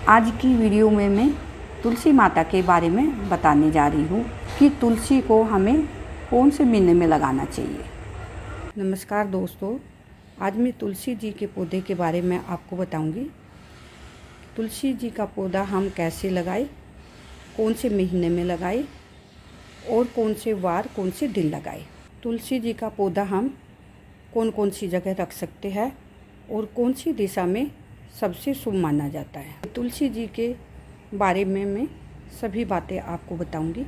आज की वीडियो में मैं तुलसी माता के बारे में बताने जा रही हूँ कि तुलसी को हमें कौन से महीने में लगाना चाहिए। नमस्कार दोस्तों, आज मैं तुलसी जी के पौधे के बारे में आपको बताऊंगी। तुलसी जी का पौधा हम कैसे लगाएं, कौन से महीने में लगाएं और कौन से वार कौन से दिन लगाएं। तुलसी जी का पौधा हम कौन कौन सी जगह रख सकते हैं और कौन सी दिशा में सबसे शुभ माना जाता है। तुलसी जी के बारे में मैं सभी बातें आपको बताऊंगी।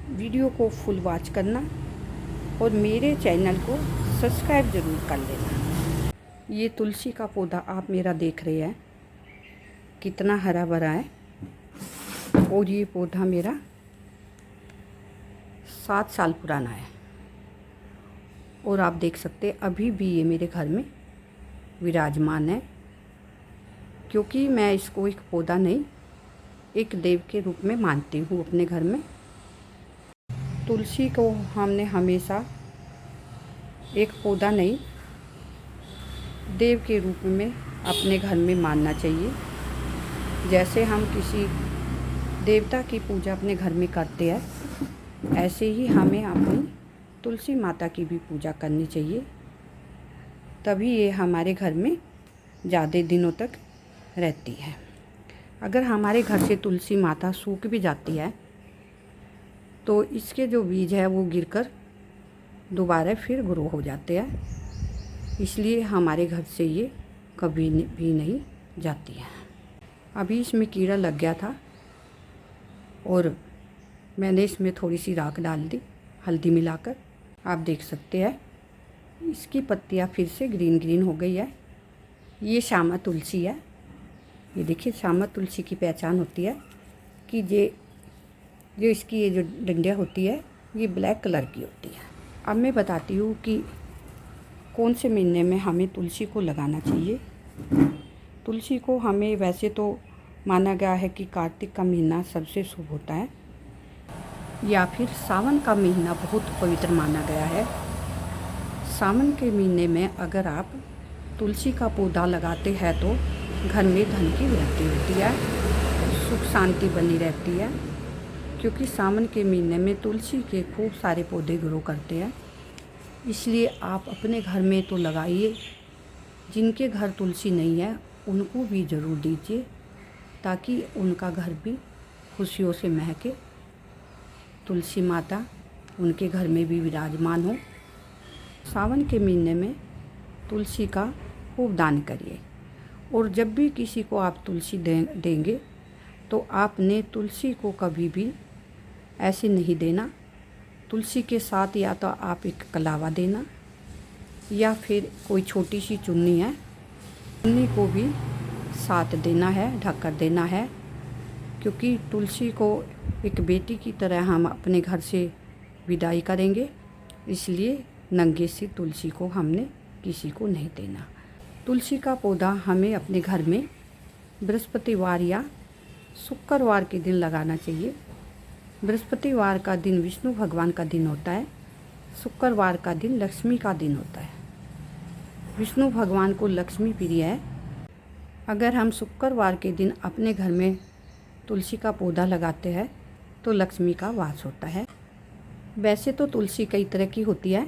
वीडियो को फुल वॉच करना और मेरे चैनल को सब्सक्राइब ज़रूर कर लेना। ये तुलसी का पौधा आप मेरा देख रहे हैं कितना हरा भरा है और ये पौधा मेरा 7 साल पुराना है और आप देख सकते हैं अभी भी ये मेरे घर में विराजमान है, क्योंकि मैं इसको एक पौधा नहीं एक देव के रूप में मानती हूँ अपने घर में। तुलसी को हमने हमेशा एक पौधा नहीं देव के रूप में अपने घर में मानना चाहिए। जैसे हम किसी देवता की पूजा अपने घर में करते हैं, ऐसे ही हमें अपनी तुलसी माता की भी पूजा करनी चाहिए, तभी ये हमारे घर में ज़्यादा दिनों तक रहती है। अगर हमारे घर से तुलसी माता सूख भी जाती है तो इसके जो बीज है वो गिरकर दोबारा फिर ग्रो हो जाते हैं, इसलिए हमारे घर से ये कभी भी नहीं जाती है। अभी इसमें कीड़ा लग गया था और मैंने इसमें थोड़ी सी राख डाल दी हल्दी मिलाकर। आप देख सकते हैं इसकी पत्तियां फिर से ग्रीन ग्रीन हो गई है। ये श्यामा तुलसी है। ये देखिए श्यामा तुलसी की पहचान होती है कि जो इसकी ये जो डंडियाँ होती है ये ब्लैक कलर की होती है। अब मैं बताती हूँ कि कौन से महीने में हमें तुलसी को लगाना चाहिए। तुलसी को हमें वैसे तो माना गया है कि कार्तिक का महीना सबसे शुभ होता है, या फिर सावन का महीना बहुत पवित्र माना गया है। सावन के महीने में अगर आप तुलसी का पौधा लगाते हैं तो घर में धन की वृद्धि होती है, सुख शांति बनी रहती है, क्योंकि सावन के महीने में तुलसी के खूब सारे पौधे ग्रो करते हैं। इसलिए आप अपने घर में तो लगाइए, जिनके घर तुलसी नहीं है उनको भी ज़रूर दीजिए, ताकि उनका घर भी खुशियों से महके, तुलसी माता उनके घर में भी विराजमान हो। सावन के महीने में तुलसी का खूब दान करिए, और जब भी किसी को आप तुलसी देंगे तो आपने तुलसी को कभी भी ऐसे नहीं देना। तुलसी के साथ या तो आप एक कलावा देना या फिर कोई छोटी सी चुन्नी है, चुन्नी को भी साथ देना है, ढक कर देना है, क्योंकि तुलसी को एक बेटी की तरह हम अपने घर से विदाई करेंगे, इसलिए नंगे से तुलसी को हमने किसी को नहीं देना। तुलसी का पौधा हमें अपने घर में बृहस्पतिवार या शुक्रवार के दिन लगाना चाहिए। बृहस्पतिवार का दिन विष्णु भगवान का दिन होता है, शुक्रवार का दिन लक्ष्मी का दिन होता है। विष्णु भगवान को लक्ष्मी प्रिय है। अगर हम शुक्रवार के दिन अपने घर में तुलसी का पौधा लगाते हैं तो लक्ष्मी का वास होता है। वैसे तो तुलसी कई तरह की होती है,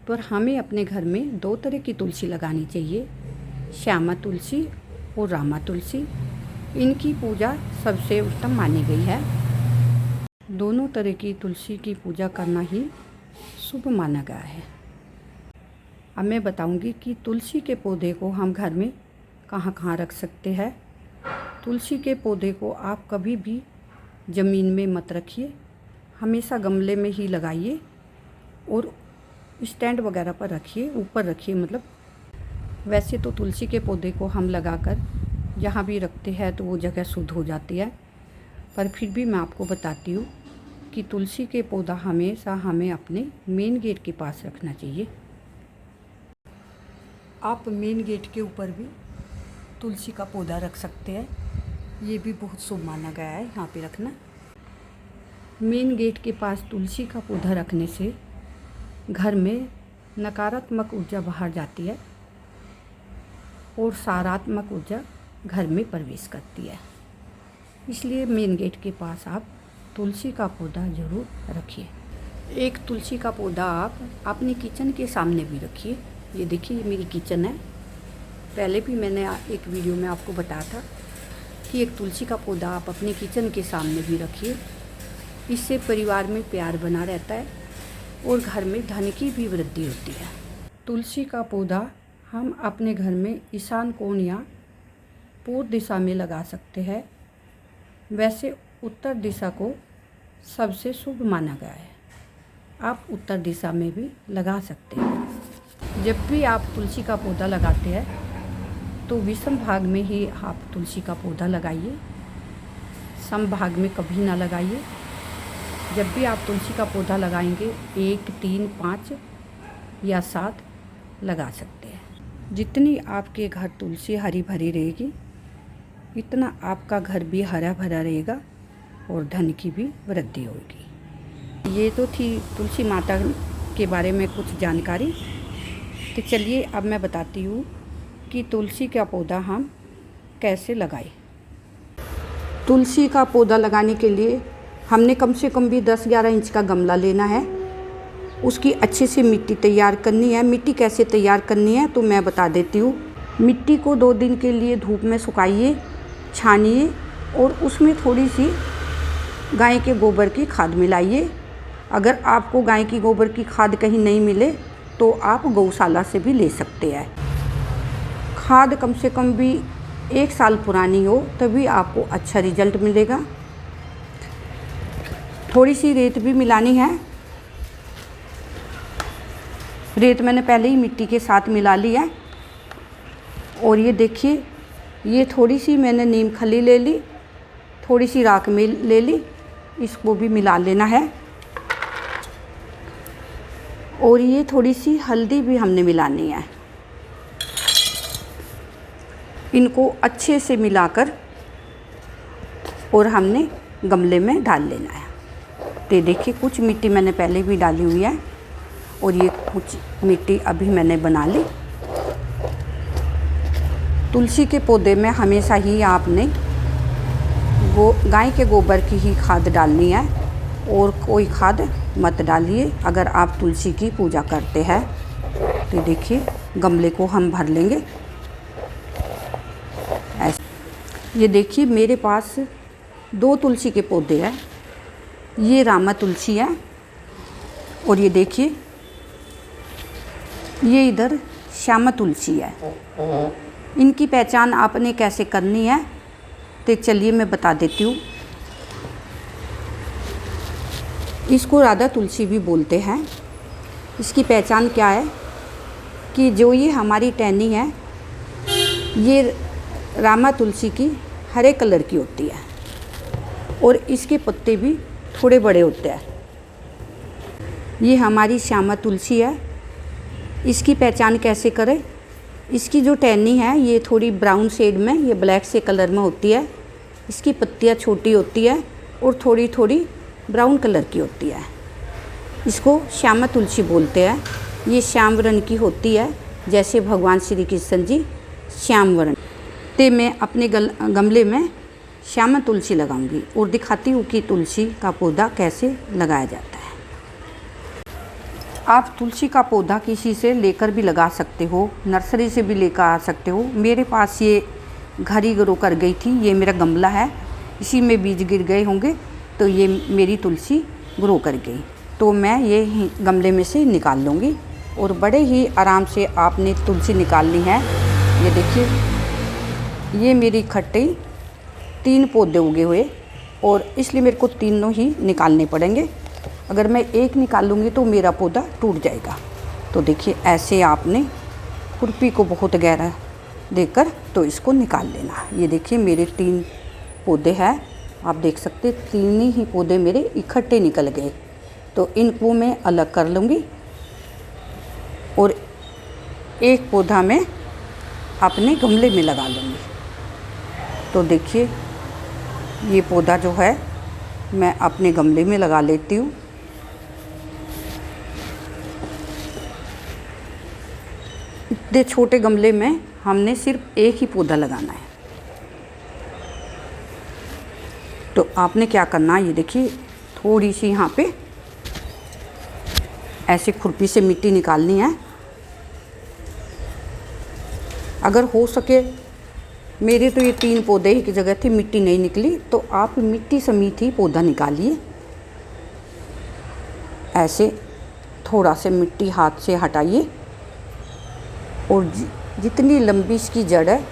पर हमें अपने घर में 2 तरह की तुलसी लगानी चाहिए, श्यामा तुलसी और रामा तुलसी। इनकी पूजा सबसे उत्तम मानी गई है। दोनों तरह की तुलसी की पूजा करना ही शुभ माना गया है। अब मैं बताऊंगी कि तुलसी के पौधे को हम घर में कहाँ कहाँ रख सकते हैं। तुलसी के पौधे को आप कभी भी ज़मीन में मत रखिए, हमेशा गमले में ही लगाइए और स्टैंड वगैरह पर रखिए, ऊपर रखिए। मतलब वैसे तो तुलसी के पौधे को हम लगाकर जहाँ भी रखते हैं तो वो जगह शुद्ध हो जाती है, पर फिर भी मैं आपको बताती हूँ कि तुलसी के पौधा हमेशा हमें अपने मेन गेट के पास रखना चाहिए। आप मेन गेट के ऊपर भी तुलसी का पौधा रख सकते हैं, ये भी बहुत शुभ माना गया है यहाँ पे रखना। मेन गेट के पास तुलसी का पौधा रखने से घर में नकारात्मक ऊर्जा बाहर जाती है और सकारात्मक ऊर्जा घर में प्रवेश करती है। इसलिए मेन गेट के पास आप तुलसी का पौधा ज़रूर रखिए। एक तुलसी का पौधा आप अपने किचन के सामने भी रखिए। ये देखिए, ये मेरी किचन है। पहले भी मैंने एक वीडियो में आपको बताया था कि एक तुलसी का पौधा आप अपने किचन के सामने भी रखिए। इससे परिवार में प्यार बना रहता है और घर में धन की भी वृद्धि होती है। तुलसी का पौधा हम अपने घर में ईशान कोण या पूर्व दिशा में लगा सकते हैं। वैसे उत्तर दिशा को सबसे शुभ माना गया है। आप उत्तर दिशा में भी लगा सकते हैं। जब भी आप तुलसी का पौधा लगाते हैं तो विषम भाग में ही आप तुलसी का पौधा लगाइए, सम भाग में कभी ना लगाइए। जब भी आप तुलसी का पौधा लगाएंगे 1, 3, 5 या 7 लगा सकते हैं। जितनी आपके घर तुलसी हरी भरी रहेगी, इतना आपका घर भी हरा भरा रहेगा और धन की भी वृद्धि होगी। ये तो थी तुलसी माता के बारे में कुछ जानकारी। तो चलिए अब मैं बताती हूँ कि तुलसी का पौधा हम कैसे लगाएं। तुलसी का पौधा लगाने के लिए हमने कम से कम भी 10-11 इंच का गमला लेना है। उसकी अच्छे से मिट्टी तैयार करनी है। मिट्टी कैसे तैयार करनी है तो मैं बता देती हूँ। मिट्टी को 2 दिन के लिए धूप में सुखाइए, छानिए और उसमें थोड़ी सी गाय के गोबर की खाद मिलाइए। अगर आपको गाय की गोबर की खाद कहीं नहीं मिले तो आप गौशाला से भी ले सकते हैं। खाद कम से कम भी 1 साल पुरानी हो तभी आपको अच्छा रिजल्ट मिलेगा। थोड़ी सी रेत भी मिलानी है। रेत मैंने पहले ही मिट्टी के साथ मिला ली है। और ये देखिए, ये थोड़ी सी मैंने नीम खली ले ली, थोड़ी सी राख में ले ली, इसको भी मिला लेना है। और ये थोड़ी सी हल्दी भी हमने मिलानी है। इनको अच्छे से मिलाकर और हमने गमले में डाल लेना है। तो देखिए, कुछ मिट्टी मैंने पहले भी डाली हुई है और ये कुछ मिट्टी अभी मैंने बना ली। तुलसी के पौधे में हमेशा ही आपने गाय के गोबर की ही खाद डालनी है और कोई खाद मत डालिए अगर आप तुलसी की पूजा करते हैं। तो देखिए, गमले को हम भर लेंगे ऐसे। ये देखिए, मेरे पास 2 तुलसी के पौधे हैं। ये रामा तुलसी है और ये देखिए, ये इधर श्यामा तुलसी है। इनकी पहचान आपने कैसे करनी है तो चलिए मैं बता देती हूँ। इसको राधा तुलसी भी बोलते हैं। इसकी पहचान क्या है कि जो ये हमारी टहनी है, ये रामा तुलसी की हरे कलर की होती है और इसके पत्ते भी थोड़े बड़े होते हैं। ये हमारी श्यामा तुलसी है। इसकी पहचान कैसे करें? इसकी जो टहनी है ये थोड़ी ब्राउन शेड में, ये ब्लैक से कलर में होती है। इसकी पत्तियाँ छोटी होती है और थोड़ी थोड़ी ब्राउन कलर की होती है। इसको श्यामा तुलसी बोलते हैं। ये श्याम वर्ण की होती है, जैसे भगवान श्री कृष्ण जी श्याम वर्ण। तो मैं अपने गमले में श्यामा तुलसी लगाऊंगी और दिखाती हूँ कि तुलसी का पौधा कैसे लगाया जाता है। आप तुलसी का पौधा किसी से लेकर भी लगा सकते हो, नर्सरी से भी लेकर आ सकते हो। मेरे पास ये घर ही ग्रो कर गई थी। ये मेरा गमला है, इसी में बीज गिर गए होंगे तो ये मेरी तुलसी ग्रो कर गई। तो मैं ये गमले में से निकाल लूँगी और बड़े ही आराम से आपने तुलसी निकालनी है। ये देखिए, ये मेरी इकट्ठे 3 पौधे उगे हुए और इसलिए मेरे को तीनों ही निकालने पड़ेंगे। अगर मैं एक निकालूंगी तो मेरा पौधा टूट जाएगा। तो देखिए, ऐसे आपने खुरपी को बहुत गहरा देकर तो इसको निकाल लेना। ये देखिए, मेरे 3 पौधे हैं। आप देख सकते 3 ही पौधे मेरे इकट्ठे निकल गए। तो इनको मैं अलग कर लूँगी और एक पौधा मैं अपने गमले में लगा लूँगी। तो देखिए, ये पौधा जो है मैं अपने गमले में लगा लेती हूँ। इतने छोटे गमले में हमने सिर्फ एक ही पौधा लगाना है। तो आपने क्या करना, ये देखिए थोड़ी सी यहाँ पे ऐसे खुरपी से मिट्टी निकालनी है। अगर हो सके, मेरे तो ये 3 पौधे ही की जगह थी, मिट्टी नहीं निकली, तो आप मिट्टी समेत ही पौधा निकालिए। ऐसे थोड़ा से मिट्टी हाथ से हटाइए और जितनी लंबी इसकी जड़ है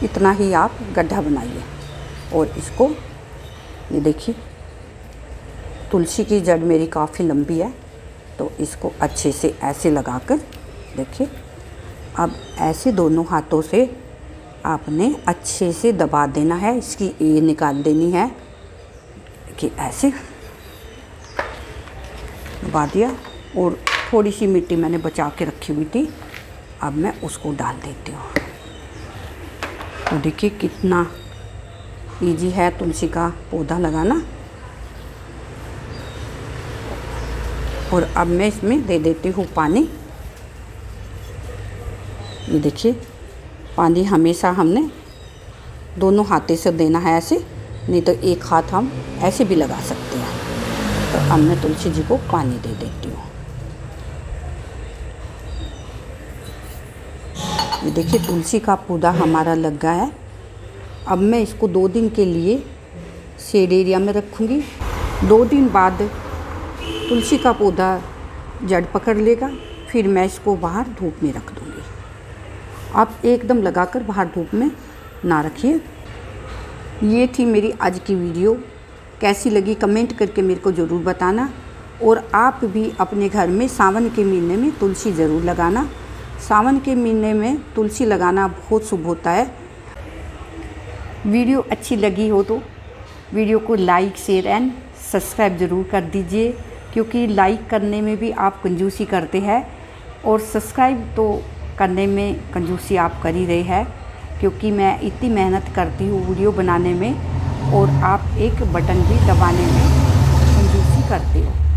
इतना ही आप गड्ढा बनाइए। और इसको, ये देखिए तुलसी की जड़ मेरी काफ़ी लंबी है, तो इसको अच्छे से ऐसे लगाकर देखिए। अब ऐसे दोनों हाथों से आपने अच्छे से दबा देना है, इसकी ये निकाल देनी है कि ऐसे दबा दिया। और थोड़ी सी मिट्टी मैंने बचा के रखी हुई थी, अब मैं उसको डाल देती हूँ। तो देखिए कितना इजी है तुलसी का पौधा लगाना। और अब मैं इसमें दे देती हूँ पानी। ये देखिए पानी हमेशा हमने दोनों हाथों से देना है ऐसे, नहीं तो एक हाथ हम ऐसे भी लगा सकते हैं। तो अब मैं तुलसी जी को पानी दे देती हूँ। ये देखिए तुलसी का पौधा हमारा लग गया है। अब मैं इसको 2 दिन के लिए शेड एरिया में रखूँगी। 2 दिन बाद तुलसी का पौधा जड़ पकड़ लेगा, फिर मैं इसको बाहर धूप में रख दूँगी। आप एकदम लगाकर बाहर धूप में ना रखिए। ये थी मेरी आज की वीडियो। कैसी लगी कमेंट करके मेरे को ज़रूर बताना। और आप भी अपने घर में सावन के महीने में तुलसी ज़रूर लगाना। सावन के महीने में तुलसी लगाना बहुत शुभ होता है। वीडियो अच्छी लगी हो तो वीडियो को लाइक, शेयर एंड सब्सक्राइब ज़रूर कर दीजिए, क्योंकि लाइक करने में भी आप कंजूसी करते हैं और सब्सक्राइब तो करने में कंजूसी आप कर ही रहे हैं, क्योंकि मैं इतनी मेहनत करती हूँ वीडियो बनाने में और आप एक बटन भी दबाने में कंजूसी करते हो।